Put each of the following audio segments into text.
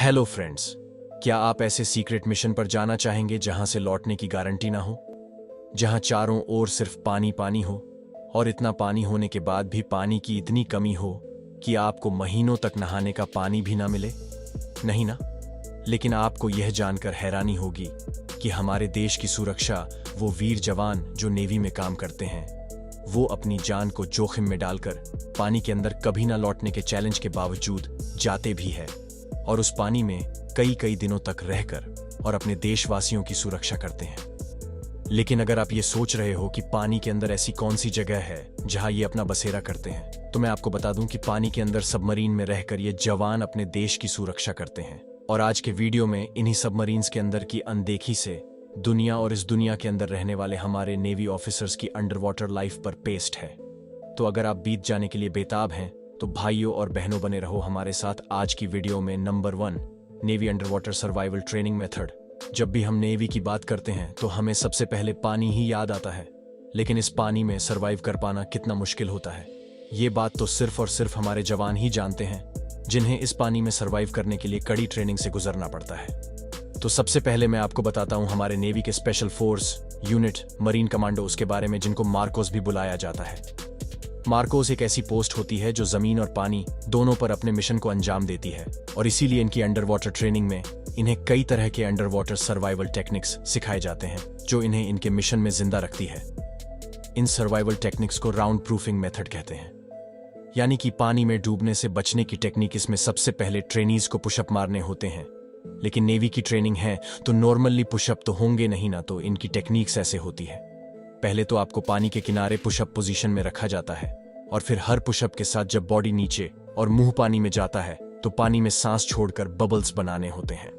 Hello friends, क्या आप ऐसे सीक्रेट मिशन पर जाना चाहेंगे जहां से लौटने की गारंटी ना हो, जहां चारों ओर सिर्फ पानी पानी हो और इतना पानी होने के बाद भी पानी की इतनी कमी हो कि आपको महीनों तक नहाने का पानी भी ना मिले? नहीं ना? लेकिन आपको यह जानकर हैरानी होगी कि हमारे देश की सुरक्षा वो वीर जवान जो नेवी में काम करते हैं, वो अपनी जान को जोखिम में डालकर पानी के अंदर कभी ना लौटने के चैलेंज के बावजूद जाते भी है और उस पानी में कई कई दिनों तक रहकर और अपने देशवासियों की सुरक्षा करते हैं। लेकिन अगर आप ये सोच रहे हो कि पानी के अंदर ऐसी कौन सी जगह है जहां ये अपना बसेरा करते हैं, तो मैं आपको बता दूं कि पानी के अंदर सबमरीन में रहकर ये जवान अपने देश की सुरक्षा करते हैं। और आज के वीडियो में इन्हीं सबमरीन्स के अंदर की अनदेखी से दुनिया और इस दुनिया के अंदर रहने वाले हमारे नेवी ऑफिसर्स की अंडर वाटर लाइफ पर पेस्ट है। तो अगर आप बीत जाने के लिए बेताब हैं तो भाइयों और बहनों बने रहो हमारे साथ आज की वीडियो में। Number 1, navy under water survival training method. जब भी हम नेवी की बात करते हैं तो हमें सबसे पहले पानी ही याद आता है, लेकिन इस पानी में सर्वाइव कर पाना कितना मुश्किल होता है, ये बात तो सिर्फ और सिर्फ हमारे जवान ही जानते हैं, जिन्हें इस पानी में सर्वाइव करने के लिए कड़ी ट्रेनिंग से गुजरना पड़ता है। तो सबसे पहले मैं आपको बताता हूं हमारे नेवी के special force unit marine commandos के बारे में, जिनको मार्कोस भी बुलाया जाता है। मार्कोस एक ऐसी पोस्ट होती है जो जमीन और पानी दोनों पर अपने मिशन को अंजाम देती है, और इसीलिए इनकी अंडर वाटर ट्रेनिंग में इन्हें कई तरह के अंडर वाटर सर्वाइवल टेक्निक्स सिखाए जाते हैं जो इन्हें इनके मिशन में जिंदा रखती है। इन सर्वाइवल टेक्निक्स को राउंड प्रूफिंग मेथड कहते हैं, यानी कि पानी में डूबने से बचने की टेक्निक। इसमें सबसे पहले ट्रेनीज को पुशअप मारने होते हैं, लेकिन नेवी की ट्रेनिंग है तो नॉर्मली पुशअप तो होंगे नहीं ना, तो इनकी टेक्निक्स ऐसे होती है। पहले तो आपको पानी के किनारे पुशअप पोजीशन में रखा जाता है, और फिर हर पुशअप के साथ जब बॉडी नीचे और मुंह पानी में जाता है तो पानी में सांस छोड़कर बबल्स बनाने होते हैं।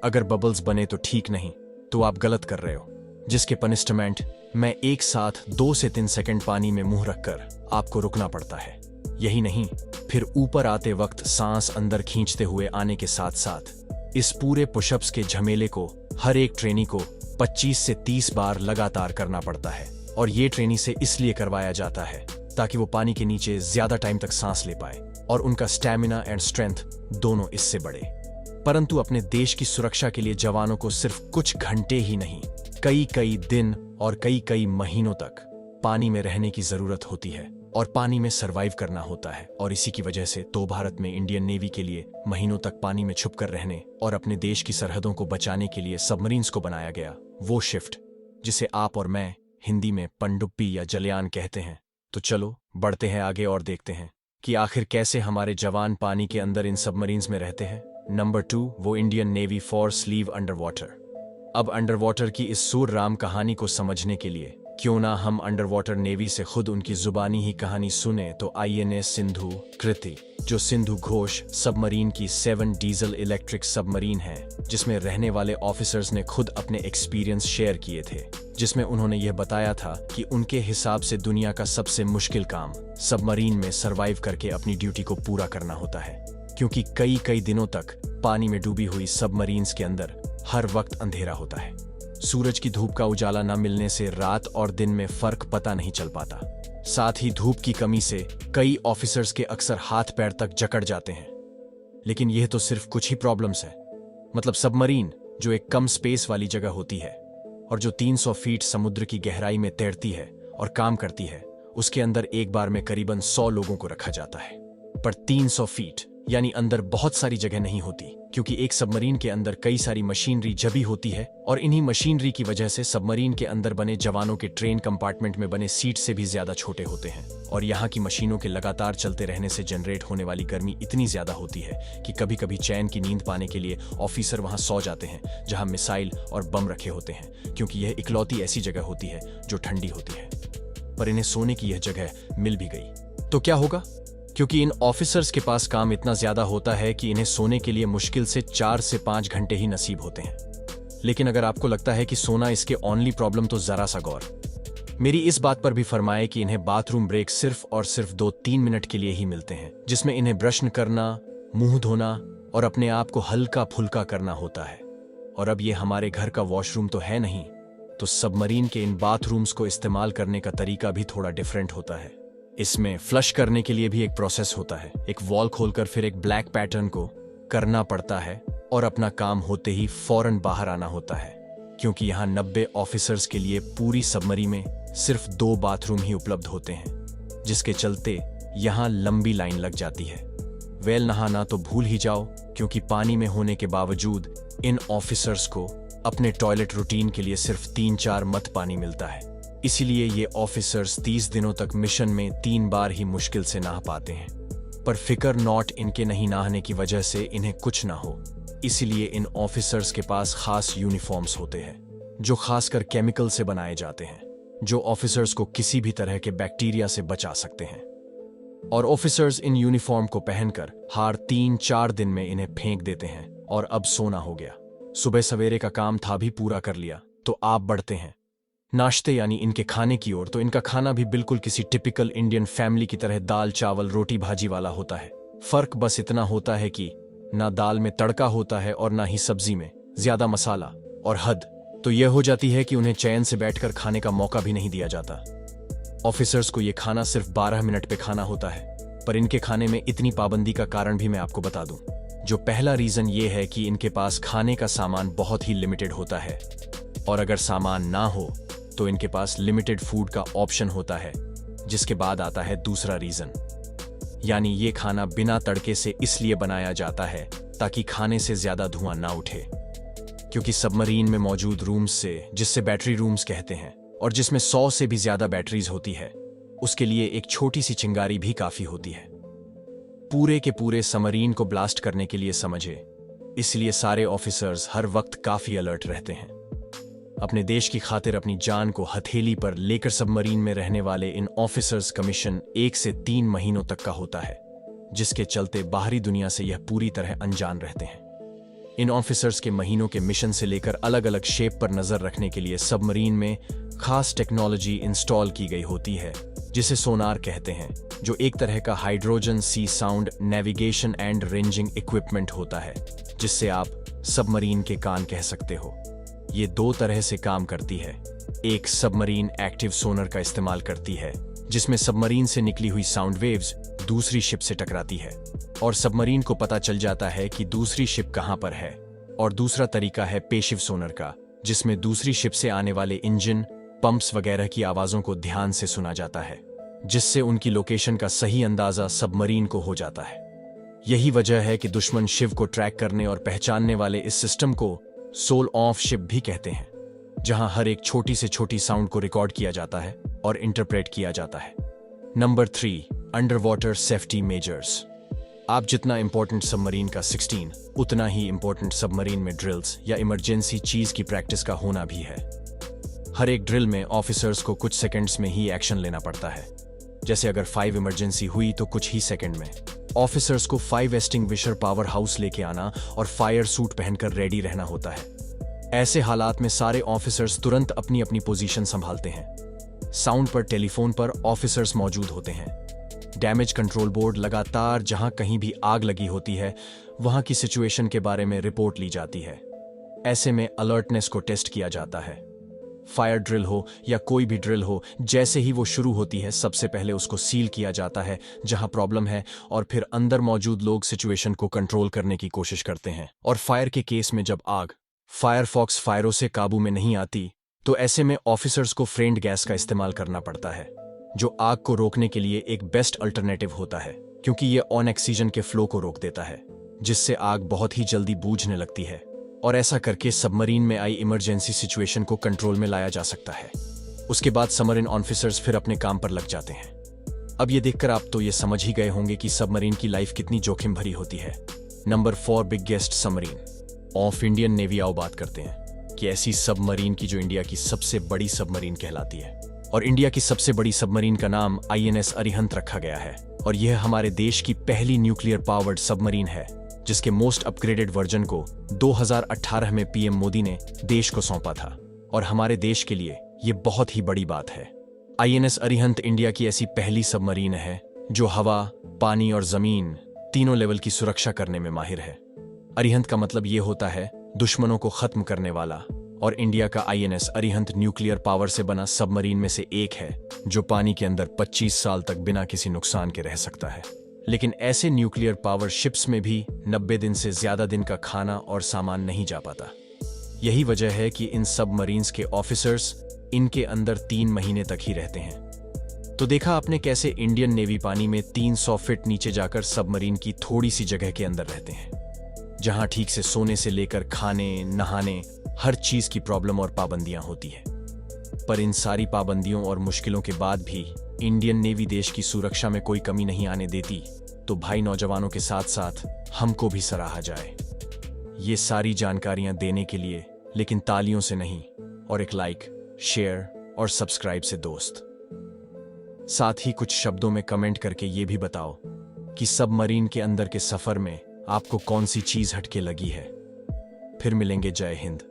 अगर बबल्स बने तो ठीक नहीं, तो आप गलत कर रहे हो, जिसके पनिशमेंट में एक साथ 2 से 3 सेकंड पानी में मुंह रखकर आपको रुकना पड़ता है। यही नहीं, फिर ऊपर आते वक्त सांस अंदर खींचते हुए आने के साथ साथ इस पूरे पुशअप्स के झमेले को हर एक ट्रेनी को 25 से 30 बार लगातार करना पड़ता है। और ये ट्रेनी से इसलिए करवाया जाता है ताकि वो पानी के नीचे ज्यादा टाइम तक सांस ले पाए और उनका स्टैमिना एंड स्ट्रेंथ दोनों इससे बढ़े। परंतु अपने देश की सुरक्षा के लिए जवानों को सिर्फ कुछ घंटे ही नहीं, कई कई दिन और कई कई महीनों तक पानी में रहने की जरूरत होती है और पानी में सरवाइव करना होता है। और इसी की वजह से तो भारत में इंडियन नेवी के लिए महीनों तक पानी में छुपकर रहने और अपने देश की सरहदों को बचाने के लिए सबमरीन्स को बनाया गया, वो शिफ्ट जिसे आप और मैं हिंदी में पनडुब्बी या जलयान कहते हैं। तो चलो बढ़ते हैं आगे और देखते हैं कि आखिर कैसे हमारे जवान पानी के अंदर इन सबमरीन्स में रहते हैं। नंबर 2, वो Indian navy force leave under water. अब अंडर वाटर की इस सूर राम कहानी को समझने के लिए क्यों ना हम अंडर वाटर नेवी से खुद उनकी जुबानी ही कहानी सुने। तो INS सिंधु कृति, जो सिंधु घोष सबमरीन की 7 डीजल इलेक्ट्रिक सबमरीन है, जिसमें रहने वाले ऑफिसर्स ने खुद अपने एक्सपीरियंस शेयर किए थे, जिसमें उन्होंने यह बताया था कि उनके हिसाब से दुनिया का सबसे मुश्किल काम सबमरीन में सरवाइव करके अपनी ड्यूटी को पूरा करना होता है, क्योंकि कई कई दिनों तक पानी में डूबी हुई सबमरीन्स के अंदर हर वक्त अंधेरा होता है। सूरज की धूप का उजाला न मिलने से रात और दिन में फर्क पता नहीं चल पाता। साथ ही धूप की कमी से कई ऑफिसर्स के अक्सर हाथ पैर तक जकड़ जाते हैं। लेकिन यह तो सिर्फ कुछ ही प्रॉब्लम्स है। मतलब सबमरीन जो एक कम स्पेस वाली जगह होती है और जो 300 फीट समुद्र की गहराई में तैरती है और काम करती है, उसके अंदर एक बार में करीबन 100 लोगों को रखा जाता है। पर 300 फीट यानी अंदर बहुत सारी जगह नहीं होती, क्योंकि एक सबमरीन के अंदर कई सारी मशीनरी जबी होती है और इन्हीं मशीनरी की वजह से सबमरीन के अंदर बने जवानों के ट्रेन कंपार्टमेंट में बने सीट से भी ज्यादा छोटे होते हैं। और यहाँ की मशीनों के लगातार चलते रहने से जनरेट होने वाली गर्मी इतनी ज्यादा होती है कि कभी कभी चैन की नींद पाने के लिए ऑफिसर वहां सो जाते हैं जहां मिसाइल और बम रखे होते हैं, क्योंकि यह इकलौती ऐसी जगह होती है जो ठंडी होती है। पर इन्हें सोने की यह जगह मिल भी गई तो क्या होगा, क्योंकि इन ऑफिसर्स के पास काम इतना ज्यादा होता है कि इन्हें सोने के लिए मुश्किल से 4 से 5 घंटे ही नसीब होते हैं। लेकिन अगर आपको लगता है कि सोना इसके ओनली प्रॉब्लम, तो जरा सा गौर मेरी इस बात पर भी फरमाए कि इन्हें बाथरूम ब्रेक सिर्फ और सिर्फ 2-3 मिनट के लिए ही मिलते हैं, जिसमें इन्हें ब्रश करना, मुंह धोना और अपने आप को हल्का फुल्का करना होता है। और अब ये हमारे घर का वॉशरूम तो है नहीं, तो सबमरीन के इन बाथरूम्स को इस्तेमाल करने का तरीका भी थोड़ा डिफरेंट होता है। इसमें फ्लश करने के लिए भी एक प्रोसेस होता है। एक वॉल खोलकर फिर एक ब्लैक पैटर्न को करना पड़ता है और अपना काम होते ही फौरन बाहर आना होता है, क्योंकि यहाँ 90 ऑफिसर्स के लिए पूरी सबमरीन में सिर्फ 2 बाथरूम ही उपलब्ध होते हैं, जिसके चलते यहाँ लंबी लाइन लग जाती है। वेल नहाना तो भूल ही जाओ, क्योंकि पानी में होने के बावजूद इन ऑफिसर्स को अपने टॉयलेट रूटीन के लिए सिर्फ 3-4 मत पानी मिलता है। इसीलिए ये ऑफिसर्स 30 दिनों तक मिशन में 3 बार ही मुश्किल से नहा पाते हैं। पर फिकर नॉट इनके नहीं नहाने की वजह से इन्हें कुछ ना हो, इसीलिए इन ऑफिसर्स के पास खास यूनिफॉर्म्स होते हैं जो खासकर केमिकल से बनाए जाते हैं, जो ऑफिसर्स को किसी भी तरह के बैक्टीरिया से बचा सकते हैं। और ऑफिसर्स इन यूनिफॉर्म को पहनकर हर 3-4 दिन में इन्हें फेंक देते हैं और अब सोना हो गया। सुबह सवेरे का काम था भी पूरा कर लिया तो आप बढ़ते हैं नाश्ते यानी इनके खाने की ओर। तो इनका खाना भी बिल्कुल किसी टिपिकल इंडियन फैमिली की तरह दाल चावल रोटी भाजी वाला होता है। फर्क बस इतना होता है कि ना दाल में तड़का होता है और ना ही सब्जी में ज्यादा मसाला, और हद तो यह हो जाती है कि उन्हें चैन से बैठकर खाने का मौका भी नहीं दिया जाता। ऑफिसर्स को यह खाना सिर्फ 12 मिनट पे खाना होता है, पर इनके खाने में इतनी पाबंदी का कारण भी मैं आपको बता दूं। जो पहला रीजन ये है कि इनके पास खाने का सामान बहुत ही लिमिटेड होता है, और अगर सामान ना हो तो इनके पास लिमिटेड फूड का ऑप्शन होता है। जिसके बाद आता है दूसरा रीजन, यानी ये खाना बिना तड़के से इसलिए बनाया जाता है ताकि खाने से ज्यादा धुआं ना उठे, क्योंकि सबमरीन में मौजूद रूम्स से, जिससे बैटरी रूम्स कहते हैं और जिसमें 100 से भी ज्यादा बैटरीज होती है, उसके लिए एक छोटी सी चिंगारी भी काफी होती है पूरे के पूरे सबमरीन को ब्लास्ट करने के लिए, समझे। इसलिए सारे ऑफिसर्स हर वक्त काफी अलर्ट रहते हैं। अपने देश की खातिर अपनी जान को हथेली पर लेकर सबमरीन में रहने वाले इन ऑफिसर्स का मिशन 1 से 3 महीनों तक का होता है, जिसके चलते बाहरी दुनिया से यह पूरी तरह अनजान रहते हैं। इन ऑफिसर्स के महीनों के मिशन से लेकर अलग अलग शेप पर नजर रखने के लिए सबमरीन में खास टेक्नोलॉजी इंस्टॉल की गई होती है, जिसे सोनार कहते हैं, जो एक तरह का हाइड्रोजन सी sound navigation and ranging equipment होता है, जिससे आप सबमरीन के कान कह सकते हो। ये 2 तरह से काम करती है। एक सबमरीन एक्टिव सोनर का इस्तेमाल करती है, जिसमें सबमरीन से निकली हुई साउंड वेव्स दूसरी शिप से टकराती है और सबमरीन को पता चल जाता है कि दूसरी शिप कहां पर है। और दूसरा तरीका है पेशिव सोनर का, जिसमें दूसरी शिप से आने वाले इंजन, पंप्स वगैरह की आवाजों को ध्यान से सुना जाता है, जिससे उनकी लोकेशन का सही अंदाजा सबमरीन को हो जाता है। यही वजह है कि दुश्मन शिप को ट्रैक करने और पहचानने वाले इस सिस्टम को सोल ऑफ शिप भी कहते हैं, जहां हर एक छोटी से छोटी साउंड को रिकॉर्ड किया जाता है और इंटरप्रेट किया जाता है। Number 3, under water safety measures. आप जितना इंपॉर्टेंट सबमरीन का 16, उतना ही इंपॉर्टेंट सबमरीन में ड्रिल्स या इमरजेंसी चीज की प्रैक्टिस का होना भी है। हर एक ड्रिल में ऑफिसर्स को कुछ सेकंड्स में ही एक्शन लेना पड़ता है। जैसे अगर 5 इमरजेंसी हुई तो कुछ ही सेकंड में ऑफिसर्स को 5 एक्सटिंग्विशर पावर हाउस लेके आना और फायर सूट पहनकर रेडी रहना होता है। ऐसे हालात में सारे ऑफिसर्स तुरंत अपनी अपनी पोजीशन संभालते हैं। साउंड पर टेलीफोन पर ऑफिसर्स मौजूद होते हैं। डैमेज कंट्रोल बोर्ड लगातार जहां कहीं भी आग लगी होती है वहां की सिचुएशन के बारे में रिपोर्ट ली जाती है। ऐसे में अलर्टनेस को टेस्ट किया जाता है। फायर ड्रिल हो या कोई भी ड्रिल हो, जैसे ही वो शुरू होती है सबसे पहले उसको सील किया जाता है जहां प्रॉब्लम है, और फिर अंदर मौजूद लोग सिचुएशन को कंट्रोल करने की कोशिश करते हैं। और फायर के केस में जब आग फायरफॉक्स फायरों से काबू में नहीं आती, तो ऐसे में ऑफिसर्स को फ्रेंड गैस का इस्तेमाल करना पड़ता है, जो आग को रोकने के लिए एक बेस्ट अल्टरनेटिव होता है, क्योंकि ये ऑन ऑक्सीजन के फ्लो को रोक देता है, जिससे आग बहुत ही जल्दी बूझने लगती है। और ऐसा करके सबमरीन में आई इमरजेंसी सिचुएशन को कंट्रोल में लाया जा सकता है। उसके बाद सबमरीन ऑफिसर्स फिर अपने काम पर लग जाते हैं। अब ये देखकर आप तो ये समझ ही गए होंगे कि सबमरीन की लाइफ कितनी जोखिम भरी होती है। Number 4, biggest submarine of Indian navy. आओ बात करते हैं कि ऐसी सबमरीन की जो इंडिया की सबसे बड़ी सबमरीन कहलाती है। और इंडिया की सबसे बड़ी सबमरीन का नाम INS अरिहंत रखा गया है, और यह हमारे देश की पहली न्यूक्लियर पावर्ड सबमरीन है, जिसके मोस्ट अपग्रेडेड वर्जन को 2018 में PM मोदी ने देश को सौंपा था। और हमारे देश के लिए ये बहुत ही बड़ी बात है। INS अरिहंत इंडिया की ऐसी पहली सबमरीन है जो हवा, पानी और जमीन तीनों लेवल की सुरक्षा करने में माहिर है। अरिहंत का मतलब ये होता है दुश्मनों को खत्म करने वाला, और इंडिया का INS अरिहंत न्यूक्लियर पावर से बना सबमरीन में से एक है जो पानी के अंदर 25 साल तक बिना किसी नुकसान के रह सकता है। लेकिन ऐसे न्यूक्लियर पावर शिप्स में भी 90 दिन से ज्यादा दिन का खाना और सामान नहीं जा पाता। यही वजह है कि इन सबमरीन्स के ऑफिसर्स इनके अंदर 3 महीने तक ही रहते हैं। तो देखा आपने कैसे इंडियन नेवी पानी में 300 फीट नीचे जाकर सबमरीन की थोड़ी सी जगह के अंदर रहते हैं, जहां ठीक से सोने से लेकर खाने, नहाने, हर चीज की प्रॉब्लम और पाबंदियां होती है। पर इन सारी पाबंदियों और मुश्किलों के बाद भी इंडियन नेवी देश की सुरक्षा में कोई कमी नहीं आने देती। तो भाई, नौजवानों के साथ साथ हमको भी सराहा जाए ये सारी जानकारियां देने के लिए, लेकिन तालियों से नहीं, और एक लाइक, शेयर और सब्सक्राइब से दोस्त। साथ ही कुछ शब्दों में कमेंट करके ये भी बताओ कि सबमरीन के अंदर के सफर में आपको कौन सी चीज हटके लगी है। फिर मिलेंगे। जय हिंद।